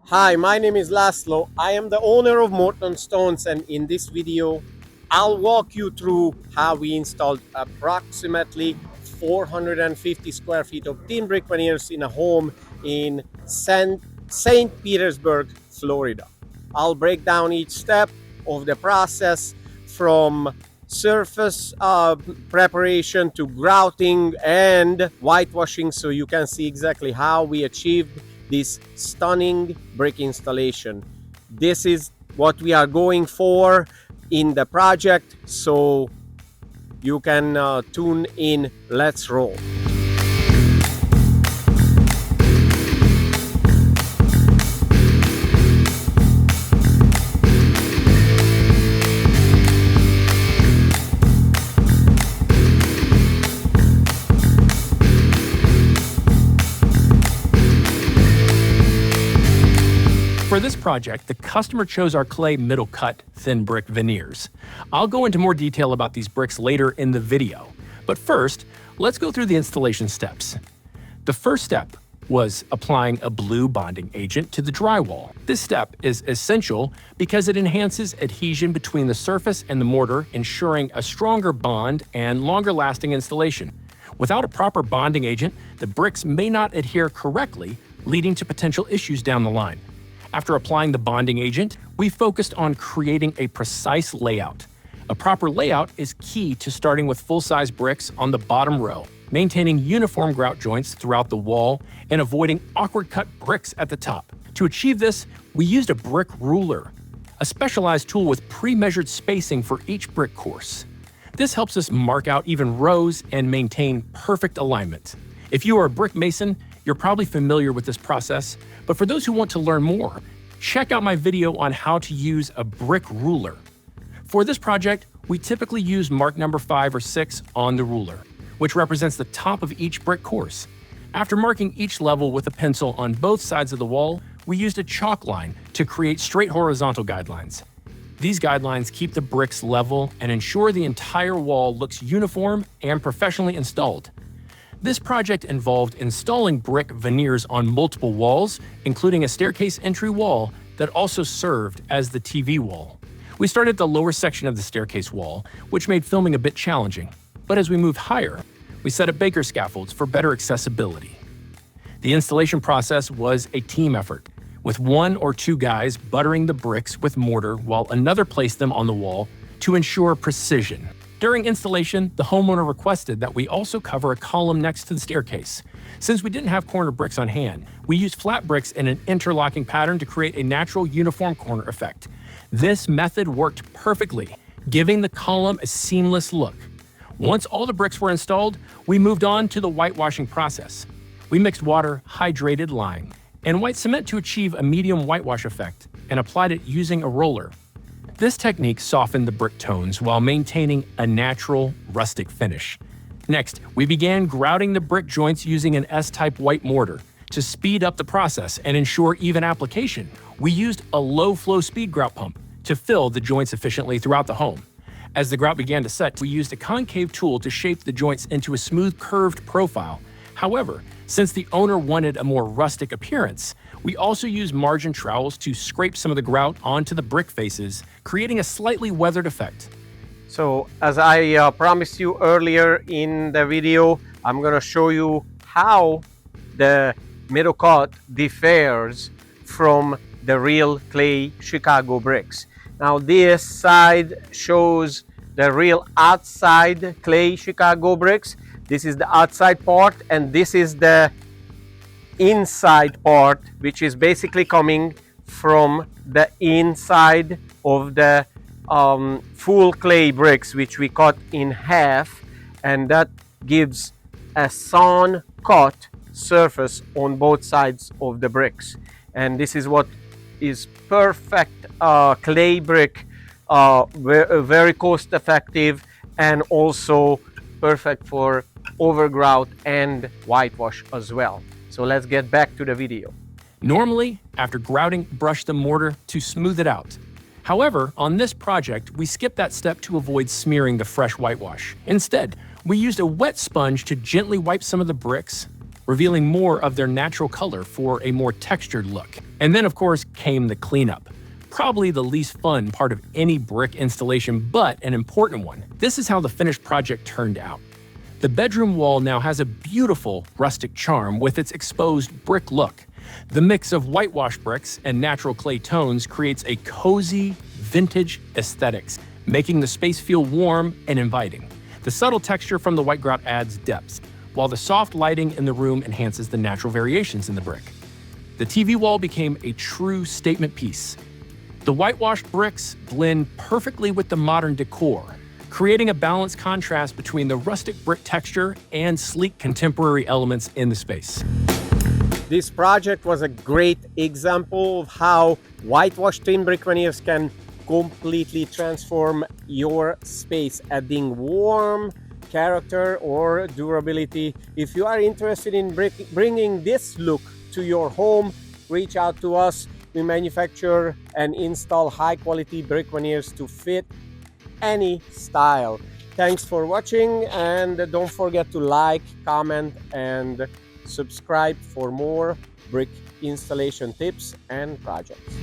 Hi, my name is Laszlo. I am the owner of Morton Stones, and in this video, I'll walk you through how we installed approximately 450 square feet of thin brick veneers in a home in St. Petersburg, Florida. I'll break down each step of the process from surface preparation to grouting and whitewashing so you can see exactly how we achieved this stunning brick installation. This is what we are going for in the project, so you can tune in. Let's roll. For this project, the customer chose our clay middle cut thin brick veneers. I'll go into more detail about these bricks later in the video. But first, let's go through the installation steps. The first step was applying a blue bonding agent to the drywall. This step is essential because it enhances adhesion between the surface and the mortar, ensuring a stronger bond and longer lasting installation. Without a proper bonding agent, the bricks may not adhere correctly, leading to potential issues down the line. After applying the bonding agent, we focused on creating a precise layout. A proper layout is key to starting with full-size bricks on the bottom row, maintaining uniform grout joints throughout the wall, and avoiding awkward cut bricks at the top. To achieve this, we used a brick ruler, a specialized tool with pre-measured spacing for each brick course. This helps us mark out even rows and maintain perfect alignment. If you are a brick mason, you're probably familiar with this process, but for those who want to learn more, check out my video on how to use a brick ruler. For this project, we typically use mark number 5 or 6 on the ruler, which represents the top of each brick course. After marking each level with a pencil on both sides of the wall, we used a chalk line to create straight horizontal guidelines. These guidelines keep the bricks level and ensure the entire wall looks uniform and professionally installed. This project involved installing brick veneers on multiple walls, including a staircase entry wall that also served as the TV wall. We started at the lower section of the staircase wall, which made filming a bit challenging. But as we moved higher, we set up baker scaffolds for better accessibility. The installation process was a team effort, with 1 or 2 guys buttering the bricks with mortar while another placed them on the wall to ensure precision. During installation, the homeowner requested that we also cover a column next to the staircase. Since we didn't have corner bricks on hand, we used flat bricks in an interlocking pattern to create a natural uniform corner effect. This method worked perfectly, giving the column a seamless look. Once all the bricks were installed, we moved on to the whitewashing process. We mixed water, hydrated lime, and white cement to achieve a medium whitewash effect and applied it using a roller. This technique softened the brick tones while maintaining a natural, rustic finish. Next, we began grouting the brick joints using an S-type white mortar. To speed up the process and ensure even application, we used a low-flow speed grout pump to fill the joints efficiently throughout the home. As the grout began to set, we used a concave tool to shape the joints into a smooth, curved profile. However, since the owner wanted a more rustic appearance, we also used margin trowels to scrape some of the grout onto the brick faces, creating a slightly weathered effect. So as I promised you earlier in the video, I'm going to show you how the middle cut differs from the real clay Chicago bricks. Now this side shows the real outside clay Chicago bricks. This is the outside part, and this is the inside part, which is basically coming from the inside of the full clay bricks, which we cut in half, and that gives a sawn cut surface on both sides of the bricks. And this is what is perfect clay brick, very cost effective, and also perfect for overgrout and whitewash as well. So let's get back to the video. Normally, after grouting, brush the mortar to smooth it out. However, on this project, we skipped that step to avoid smearing the fresh whitewash. Instead, we used a wet sponge to gently wipe some of the bricks, revealing more of their natural color for a more textured look. And then, of course, came the cleanup. Probably the least fun part of any brick installation, but an important one. This is how the finished project turned out. The bedroom wall now has a beautiful rustic charm with its exposed brick look. The mix of whitewash bricks and natural clay tones creates a cozy, vintage aesthetics, making the space feel warm and inviting. The subtle texture from the white grout adds depth, while the soft lighting in the room enhances the natural variations in the brick. The TV wall became a true statement piece. The whitewashed bricks blend perfectly with the modern decor, creating a balanced contrast between the rustic brick texture and sleek contemporary elements in the space. This project was a great example of how whitewashed thin brick veneers can completely transform your space, adding warmth, character, or durability. If you are interested in bringing this look to your home, reach out to us. We manufacture and install high-quality brick veneers to fit any style. Thanks for watching, and don't forget to like, comment, and subscribe for more brick installation tips and projects.